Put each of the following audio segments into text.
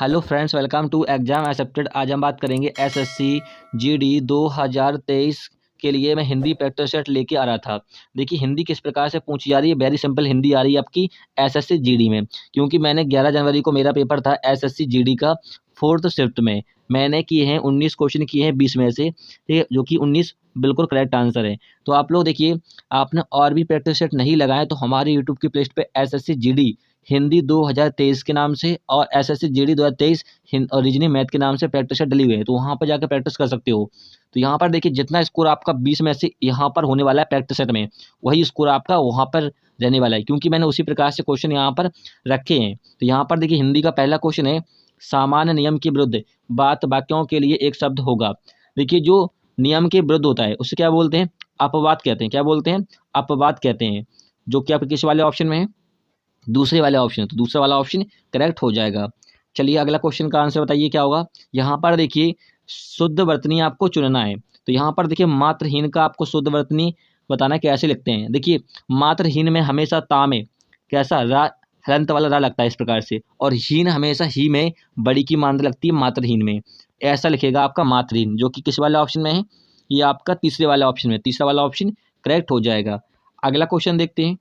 Hello friends, welcome to exam accepted. आज हम बात करेंगे एसएससी जीडी 2023 के लिए मैं हिंदी प्रैक्टिस सेट लेके आ रहा था। देखिए हिंदी किस प्रकार से पूछी जा रही है। वेरी सिंपल हिंदी आ रही है आपकी एसएससी जीडी में, क्योंकि मैंने 11 जनवरी को मेरा पेपर था एसएससी जीडी का 4th शिफ्ट में। मैंने किए हैं 19 क्वेश्चन किए हैं 20 में से, ठीक है, जो कि 19 बिल्कुल करेक्ट आंसर है। तो आप लोग देखिए, आपने और भी प्रैक्टिस सेट नहीं लगाए तो हमारे यूट्यूब की प्लेलिस्ट पे एसएससी जीडी हिंदी 2023 के नाम से और एसएससी जीडी 2023 और रीजनिंग मैथ के नाम से प्रैक्टिस सेट डली हुई है, तो वहाँ पर जाकर प्रैक्टिस कर सकते हो। तो यहाँ पर देखिए, जितना स्कोर आपका 20 में से यहाँ पर होने वाला है प्रैक्टिस सेट में, वही स्कोर आपका वहाँ पर रहने वाला है, क्योंकि मैंने उसी प्रकार से क्वेश्चन यहाँ पर रखे हैं। तो यहाँ पर देखिए, हिंदी का पहला क्वेश्चन है, सामान्य नियम के विरुद्ध बात वाक्यों के लिए एक शब्द होगा। देखिए, जो नियम के विरुद्ध होता है उसे क्या बोलते हैं? अपवाद कहते हैं। क्या बोलते हैं? अपवाद कहते हैं, जो कि आप किस वाले ऑप्शन में है? दूसरे वाले ऑप्शन। तो दूसरा वाला ऑप्शन करेक्ट हो जाएगा। चलिए अगला क्वेश्चन का आंसर बताइए क्या होगा। यहाँ पर देखिए, शुद्ध वर्तनी आपको चुनना है। तो यहाँ पर देखिए, मात्रहीन का आपको शुद्ध वर्तनी बताना है। कैसे लिखते हैं? देखिए, मात्रहीन में हमेशा ता में कैसा रा हलंत वाला रा लगता है इस प्रकार से, और हीन हमेशा ही में बड़ी की मात्रा लगती है मात्रहीन में। ऐसा लिखेगा आपका मात्रहीन, जो कि किस वाले ऑप्शन में है? ये आपका तीसरे वाले ऑप्शन में। तीसरा वाला ऑप्शन करेक्ट हो जाएगा। अगला क्वेश्चन देखते हैं।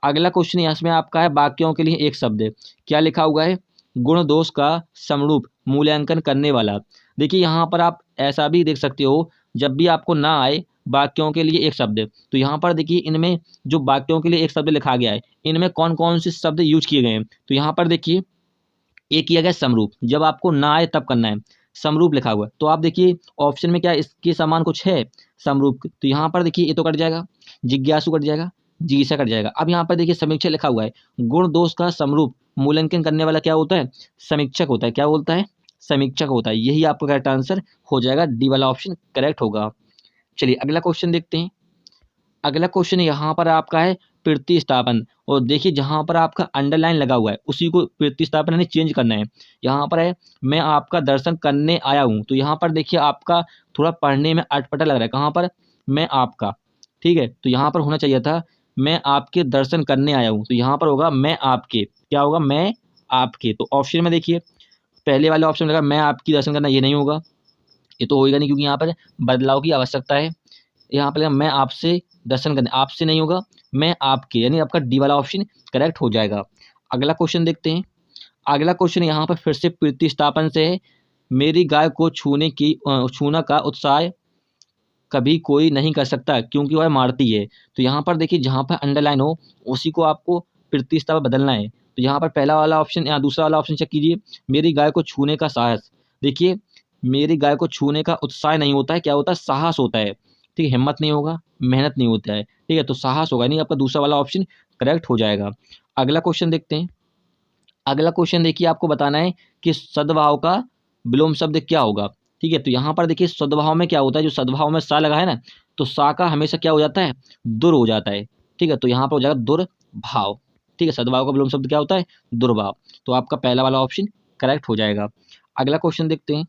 अगला क्वेश्चन इसमें आपका है, वाक्यों के लिए एक शब्द। क्या लिखा हुआ है? गुण दोष का समरूप मूल्यांकन करने वाला। देखिए यहाँ पर आप ऐसा भी देख सकते हो, जब भी आपको ना आए वाक्यों के लिए एक शब्द, तो यहाँ पर देखिए इनमें जो वाक्यों के लिए एक शब्द लिखा गया है, इनमें कौन कौन से शब्द यूज किए गए हैं। तो यहाँ पर देखिए, एक किया गया समरूप। जब आपको ना आए तब करना है, समरूप लिखा हुआ है। तो आप देखिए ऑप्शन में क्या इसके समान कुछ है समरूप? तो यहाँ पर देखिए, ये तो कट जाएगा, जिज्ञासु कट जाएगा, जिज्ञासा कट जाएगा। अब यहाँ पर देखिए, समीक्षा लिखा हुआ है। गुण दोष का समरूप मूल्यांकन करने वाला क्या होता है? समीक्षक होता है। क्या बोलता है? समीक्षक होता है। यही आपका करेक्ट आंसर हो जाएगा। डी वाला ऑप्शन करेक्ट होगा। चलिए अगला क्वेश्चन देखते हैं। अगला क्वेश्चन यहाँ पर आपका है प्रतिस्थापन। और देखिए, जहाँ पर आपका अंडरलाइन लगा हुआ है उसी को प्रतिस्थापन यानी चेंज करना है। यहाँ पर है, मैं आपका दर्शन करने आया हूँ। तो यहाँ पर देखिए, आपका थोड़ा पढ़ने में अटपटा लग रहा है। कहाँ पर? मैं आपका, ठीक है। तो यहाँ पर होना चाहिए था, मैं आपके दर्शन करने आया हूँ। तो यहाँ पर होगा मैं आपके। क्या होगा? मैं आपके। तो ऑप्शन में देखिए, पहले वाले ऑप्शन में लगा मैं आपकी दर्शन करना, ये नहीं होगा, ये तो होएगा नहीं, क्योंकि यहाँ पर बदलाव की आवश्यकता है। यहाँ पर मैं आपसे दर्शन करने, आपसे नहीं होगा, मैं आपके, यानी आपका डी वाला ऑप्शन करेक्ट हो जाएगा। अगला क्वेश्चन देखते हैं। अगला क्वेश्चन यहाँ पर फिर से प्रतिस्थापन से है। मेरी गाय को छूना का उत्साह कभी कोई नहीं कर सकता, क्योंकि वह मारती है। तो यहाँ पर देखिए, जहाँ पर अंडरलाइन हो उसी को आपको प्रतिस्थापन बदलना है। तो यहाँ पर पहला वाला ऑप्शन या दूसरा वाला ऑप्शन चेक कीजिए। मेरी गाय को छूने का साहस। देखिए, मेरी गाय को छूने का उत्साह नहीं होता है, क्या होता है? साहस होता है। ठीक है, हिम्मत नहीं होगा, मेहनत नहीं होता है, ठीक है, तो साहस होगा। नहीं, आपका दूसरा वाला ऑप्शन करेक्ट हो जाएगा। अगला क्वेश्चन देखते हैं। अगला क्वेश्चन देखिए, आपको बताना है कि सद्भाव का विलोम शब्द क्या होगा। ठीक है, तो यहाँ पर देखिए, सद्भाव में क्या होता है? जो सद्भाव में सा लगा है ना, तो सा का हमेशा क्या हो जाता है? दुर हो जाता है। ठीक है, तो यहाँ पर हो जाएगा दुर्भाव। ठीक है, सद्भाव का विलोम शब्द क्या होता है? दुर्भाव। तो आपका पहला वाला ऑप्शन करेक्ट हो जाएगा। अगला क्वेश्चन देखते हैं।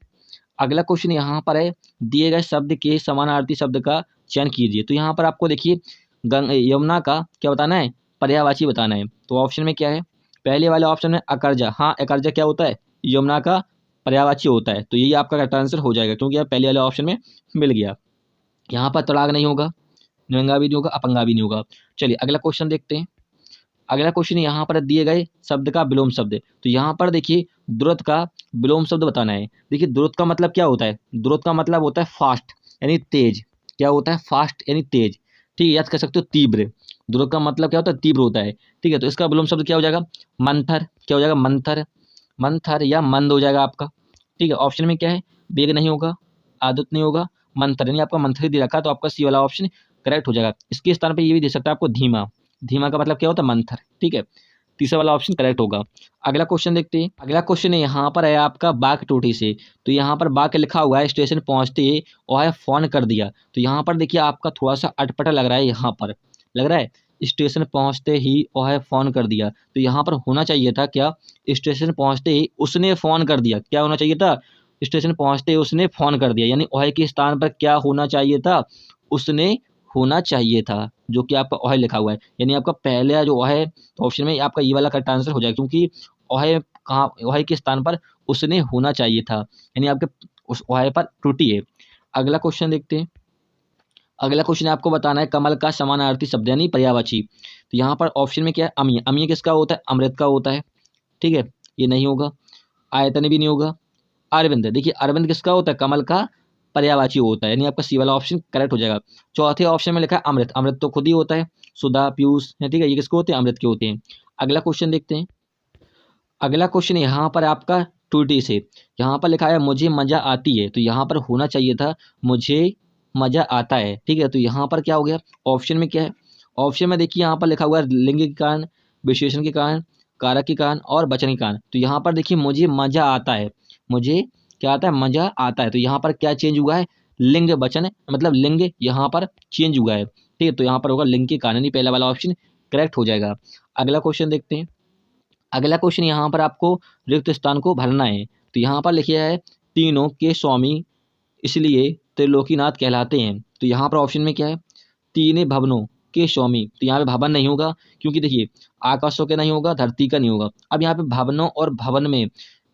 अगला क्वेश्चन यहाँ पर है, दिए गए शब्द के समानार्थी शब्द का चयन कीजिए। तो यहाँ पर आपको देखिए, यमुना का क्या बताना है? पर्यायवाची बताना है। तो ऑप्शन में क्या है? पहले वाले ऑप्शन में अकर्जा। हाँ, अकर्जा क्या होता है? यमुना का पर्यायवाची होता है। तो यही आपका करेक्ट आंसर हो जाएगा, क्योंकि आप पहले वाले ऑप्शन में मिल गया। यहाँ पर तड़ाग नहीं होगा, नंगा भी नहीं होगा, अपंगा भी नहीं होगा। चलिए अगला क्वेश्चन देखते हैं। अगला क्वेश्चन यहाँ पर दिए गए शब्द का विलोम शब्द। तो यहाँ पर देखिए, द्रुत का विलोम शब्द बताना है। देखिए, द्रुत का मतलब क्या होता है? द्रुत का मतलब होता है फास्ट, यानी तेज। क्या होता है? फास्ट यानी तेज। ठीक है, याद कर सकते हो, तीव्र। द्रुत का मतलब क्या होता है? तीव्र होता है। ठीक है, तो इसका विलोम शब्द क्या हो जाएगा? मंथर। क्या हो जाएगा? मंथर। मंथर या मंद हो जाएगा आपका। ठीक है, ऑप्शन में क्या है? वेग नहीं होगा, आदत नहीं होगा, मंथर, यानी आपका मंथर ही दे रखा है, तो आपका सी वाला ऑप्शन करेक्ट हो जाएगा। इसके स्थान पर ये भी दे सकता है आपको धीमा। धीमा का मतलब क्या होता है? मंथर। ठीक है, तीसरा वाला ऑप्शन करेक्ट होगा। अगला क्वेश्चन देखते हैं। अगला क्वेश्चन है यहाँ पर है आपका बाक टूटी से। तो यहाँ पर बाक लिखा हुआ है, स्टेशन पहुँचते ही और है फोन कर दिया। तो यहाँ पर देखिए, आपका थोड़ा सा अटपटा लग रहा है। यहाँ पर लग रहा है स्टेशन पहुँचते ही और है फोन कर दिया। तो यहाँ पर होना चाहिए था क्या? स्टेशन पहुँचते ही उसने फोन कर दिया। क्या होना चाहिए था? स्टेशन पहुँचते ही उसने फोन कर दिया, यानी ओहे के स्थान पर क्या होना चाहिए था? उसने होना चाहिए था, जो कि आपका ओहे लिखा हुआ है। यानी आपका पहले जो है ऑप्शन में आपका ये वाला करेक्ट आंसर हो जाएगा, क्योंकि ओहे कहाँ, ओहे के स्थान पर उसने होना चाहिए था, यानी आपके उस ओहे पर त्रुटि है। अगला क्वेश्चन देखते हैं। अगला क्वेश्चन आपको बताना है कमल का समानार्थी शब्द यानी पर्यायवाची। तो यहाँ पर ऑप्शन में क्या है, अम्य। अम्य किसका होता है, अमृत का होता है, ठीक है, ये नहीं होगा। आयतन भी नहीं होगा। अरविंद, देखिए अरविंद किसका होता है, कमल का पर्यायवाची होता है, यानी आपका सी वाला ऑप्शन करेक्ट हो जाएगा। चौथे ऑप्शन में लिखा है अमृत। अमृत तो खुद ही होता है, सुधा, पीयूष है, ठीक है, ये किसके होते हैं, अमृत के होते हैं। अगला क्वेश्चन देखते हैं। अगला क्वेश्चन यहाँ पर आपका त्रुटि से, यहाँ पर लिखा है मुझे मजा आती है, तो यहाँ पर होना चाहिए था मुझे मजा आता है, ठीक है। तो यहाँ पर क्या हो गया, ऑप्शन में क्या है, ऑप्शन में देखिए यहाँ पर लिखा हुआ है लिंग के कारण, विशेषण के कारण, कारक के कारण और वचन के कारण। तो यहाँ पर देखिए मुझे मजा आता है, मुझे क्या आता है, मजा आता है। तो यहाँ पर क्या चेंज हुआ है, लिंग वचन, मतलब लिंग यहाँ पर चेंज हुआ है, ठीक है। तो यहाँ पर होगा लिंग के कारण, ही पहला वाला ऑप्शन करेक्ट हो जाएगा। अगला क्वेश्चन देखते हैं। अगला क्वेश्चन यहाँ पर आपको रिक्त स्थान को भरना है। तो यहाँ पर लिखा है तीनों के स्वामी इसलिए त्रिलोकीनाथ कहलाते हैं। तो यहाँ पर ऑप्शन में क्या है, तीन भवनों के स्वामी। तो यहाँ पे भवन नहीं होगा, क्योंकि देखिए आकाशों के नहीं होगा, धरती का नहीं होगा। अब यहाँ पे भवनों और भवन में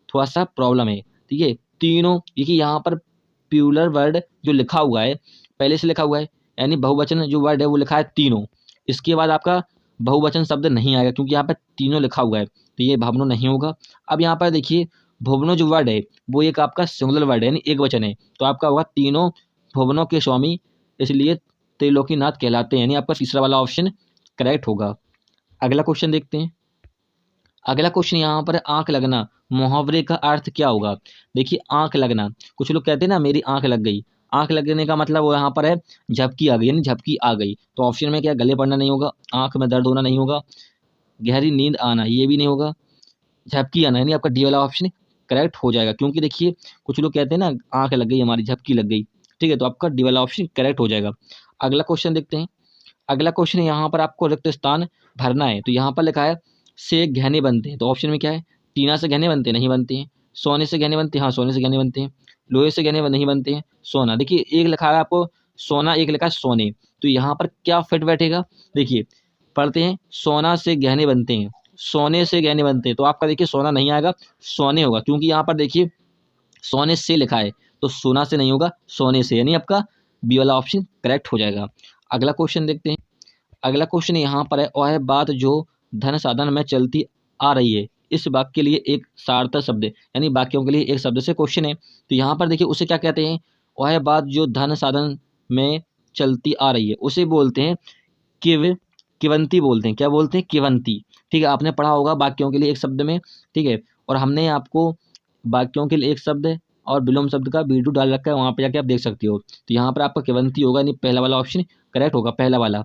थोड़ा सा प्रॉब्लम है, ठीक है। तीनों, देखिए यहाँ पर प्लूरल वर्ड जो लिखा हुआ है, पहले से लिखा हुआ है, यानी बहुवचन जो वर्ड है वो लिखा है तीनों। इसके बाद आपका बहुवचन शब्द नहीं आएगा, क्योंकि यहाँ पर तीनों लिखा हुआ है, तो ये भवनों नहीं होगा। अब यहाँ पर देखिए भुवनों जो वर्ड है वो एक आपका सिंगुलर वर्ड है, यानी एक वचन है, तो आपका होगा तीनों भुवनों के स्वामी इसलिए त्रिलोकीनाथ कहलाते हैं, यानी आपका तीसरा वाला ऑप्शन करेक्ट होगा। अगला क्वेश्चन देखते हैं। अगला क्वेश्चन यहाँ पर आंख लगना मुहावरे का अर्थ क्या होगा। देखिए आंख लगना, कुछ लोग कहते हैं ना मेरी आंख लग गई। आंख लगने का मतलब वो यहाँ पर है झपकी आ गई, यानी झपकी आ गई। तो ऑप्शन में क्या, गले पड़ना नहीं होगा, आंख में दर्द होना नहीं होगा, गहरी नींद आना ये भी नहीं होगा, झपकी आना, यानी आपका डी वाला ऑप्शन करेक्ट हो जाएगा। क्योंकि देखिए कुछ लोग कहते हैं ना आंख लग गई हमारी, झपकी लग गई, ठीक है, तो आपका डी वाला ऑप्शन करेक्ट हो जाएगा। अगला क्वेश्चन देखते हैं। अगला क्वेश्चन यहाँ पर आपको रिक्त स्थान भरना है। तो यहाँ पर लिखा है से गहने बनते हैं। तो ऑप्शन में क्या है, टीना से गहने बनते हैं, नहीं बनते हैं। सोने से गहने बनते हैं, हाँ सोने से गहने बनते हैं। लोहे से गहने नहीं बनते हैं, सोना। देखिए एक लिखा है आपको सोना, एक लिखा है सोने, तो यहाँ पर क्या फिट बैठेगा, देखिए पढ़ते हैं सोना से गहने बनते हैं, सोने से गहने बनते हैं। तो आपका देखिए सोना नहीं आएगा, सोने होगा, क्योंकि यहाँ पर देखिए सोने से लिखा है, तो सोना से नहीं होगा, सोने से, यानी आपका बी वाला ऑप्शन करेक्ट हो जाएगा। अगला क्वेश्चन देखते हैं। अगला क्वेश्चन यहाँ पर है, वह है बात जो धन साधन में चलती आ रही है। इस वाक्य के लिए एक सार्थक शब्द है, यानी वाक्यों के लिए एक शब्द से क्वेश्चन है। तो यहाँ पर देखिए उसे क्या कहते हैं, वह है बात जो धन साधन में चलती आ रही है, उसे बोलते हैं किव किवंती बोलते हैं। क्या बोलते हैं, किवंती, ठीक है। आपने पढ़ा होगा वाक्यों के लिए एक शब्द में, ठीक है, और हमने आपको वाक्यों के लिए एक शब्द और विलोम शब्द का वीडियो डाल रखा है, वहाँ पे जाके आप देख सकते हो। तो यहाँ पर आपका किवंती होगा, यानी पहला वाला ऑप्शन करेक्ट होगा, पहला वाला।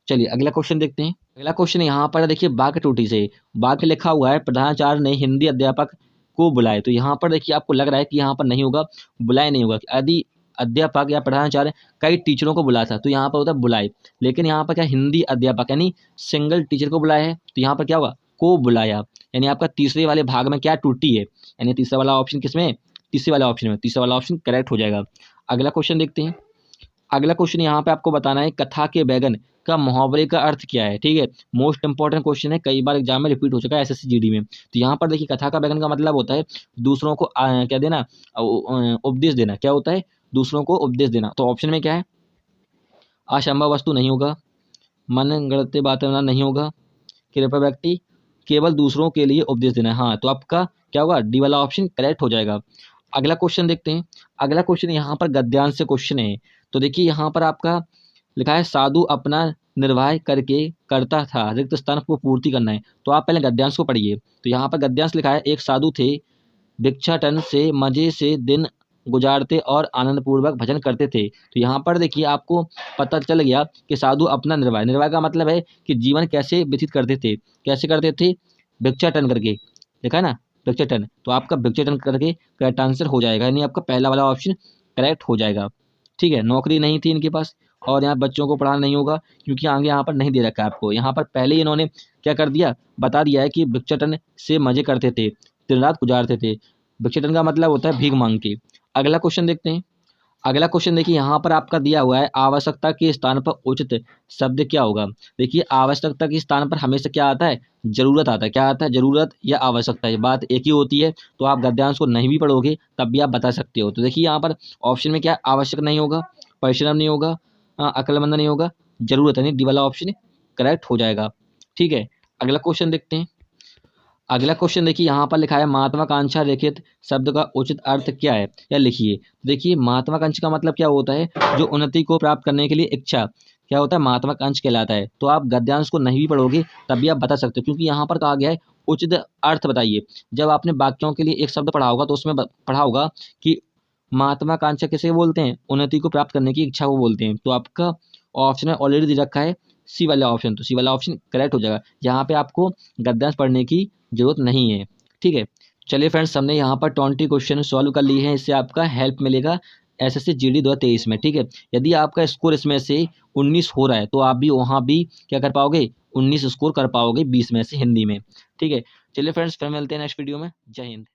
चलिए अगला क्वेश्चन देखते हैं। अगला क्वेश्चन यहाँ पर देखिए वाक्य त्रुटि से, वाक्य लिखा हुआ है प्रधानाचार्य ने हिंदी अध्यापक को बुलाए। तो यहाँ पर देखिए आपको लग रहा है कि यहाँ पर नहीं होगा, बुलाए नहीं होगा। यदि अध्यापक या प्रधानाचार्य कई टीचरों को बुलाया था, तो यहाँ पर होता है बुलाए। लेकिन यहाँ पर क्या, हिंदी अध्यापक यानी सिंगल टीचर को बुलाया है, तो यहाँ पर क्या होगा, को बुलाया, यानी आपका तीसरे वाले भाग में क्या त्रुटि है, यानी तीसरा वाला ऑप्शन किसमें, तीसरे वाला ऑप्शन में, तीसरा वाला ऑप्शन करेक्ट हो जाएगा। अगला क्वेश्चन देखते हैं। अगला क्वेश्चन यहाँ पे आपको बताना है कथा के बैगन का मुहावरे का अर्थ क्या है, ठीक है। मोस्ट इंपॉर्टेंट क्वेश्चन है, कई बार एग्जाम में रिपीट हो चुका है एसएससी जीडी में। तो यहाँ पर देखिए कथा का बैगन का मतलब होता है दूसरों को क्या देना, उपदेश देना। क्या होता है, दूसरों को उपदेश देना। तो ऑप्शन में क्या है, असंभव वस्तु नहीं होगा, मन गढ़ते बातें बनाना नहीं होगा, कृपया व्यक्ति केवल दूसरों के लिए उपदेश देना है। हाँ, तो आपका क्या होगा, डी वाला ऑप्शन करेक्ट हो जाएगा। अगला क्वेश्चन देखते हैं। अगला क्वेश्चन यहाँ पर गद्यांश से क्वेश्चन है। तो देखिए यहाँ पर आपका लिखा है साधु अपना निर्वाह करके करता था, रिक्त स्थान को पूर्ति करना है। तो आप पहले गद्यांश को पढ़िए। तो यहाँ पर गद्यांश लिखा है, एक साधु थे, भिक्षाटन से मजे से दिन गुजारते और आनंदपूर्वक भजन करते थे। तो यहाँ पर देखिए आपको पता चल गया कि साधु अपना निर्वाह, निर्वाह का मतलब है कि जीवन कैसे व्यतीत करते थे, कैसे करते थे, भिक्षाटन करके, देखा है ना, भिक्षाटन। तो आपका भिक्षाटन करके करेक्ट आंसर हो जाएगा, यानी आपका पहला वाला ऑप्शन करेक्ट हो जाएगा, ठीक है। नौकरी नहीं थी इनके पास, और यहाँ बच्चों को पढ़ाना नहीं होगा, क्योंकि आगे यहाँ पर नहीं दे रखा है आपको। यहाँ पर पहले ही इन्होंने क्या कर दिया, बता दिया है कि भिक्षाटन से मजे करते थे, दिन रात गुजारते थे। भिक्षाटन का मतलब होता है भीख मांग के। अगला क्वेश्चन देखते हैं। अगला क्वेश्चन देखिए, यहाँ पर आपका दिया हुआ है आवश्यकता के स्थान पर उचित शब्द क्या होगा। देखिए आवश्यकता के स्थान पर हमेशा क्या आता है, जरूरत आता है। क्या आता है, जरूरत या आवश्यकता, ये बात एक ही होती है। तो आप गद्यांश को नहीं भी पढ़ोगे तब भी आप बता सकते हो। तो देखिए यहाँ पर ऑप्शन में क्या है, आवश्यक नहीं होगा, परिश्रम नहीं होगा, अक्लमंद नहीं होगा, जरूरत है, नहीं डी वाला ऑप्शन करेक्ट हो जाएगा। ठीक है, अगला क्वेश्चन देखते हैं। अगला क्वेश्चन देखिए, यहाँ पर लिखा है महत्वाकांक्षा रेखित शब्द का उचित अर्थ क्या है, या लिखिए। देखिए महत्वाकांक्षा का मतलब क्या होता है, जो उन्नति को प्राप्त करने के लिए इच्छा, क्या होता है, महत्वाकांक्षा कहलाता है। तो आप गद्यांश को नहीं भी पढ़ोगे तब भी आप बता सकते हो, क्योंकि यहाँ पर कहा गया है उचित अर्थ बताइए। जब आपने वाक्यों के लिए एक शब्द पढ़ा होगा तो उसमें पढ़ा होगा कि महत्वाकांक्षा किसे बोलते हैं, उन्नति को प्राप्त करने की इच्छा को बोलते हैं। तो आपका ऑप्शन ऑलरेडी दे रखा है सी वाला ऑप्शन, तो सी वाला ऑप्शन करेक्ट हो जाएगा। यहाँ पे आपको गद्यांश पढ़ने की जरूरत नहीं है। ठीक है, चलिए फ्रेंड्स, हमने यहाँ पर 20 क्वेश्चन सॉल्व कर लिए हैं। इससे आपका हेल्प मिलेगा एसएससी जीडी 2023 में। ठीक है, यदि आपका स्कोर इसमें से 19 हो रहा है तो आप भी वहाँ भी क्या कर पाओगे, 19 स्कोर कर पाओगे 20 में से हिंदी में। ठीक है, चलिए फ्रेंड्स, फिर मिलते हैं नेक्स्ट वीडियो में। जय हिंद।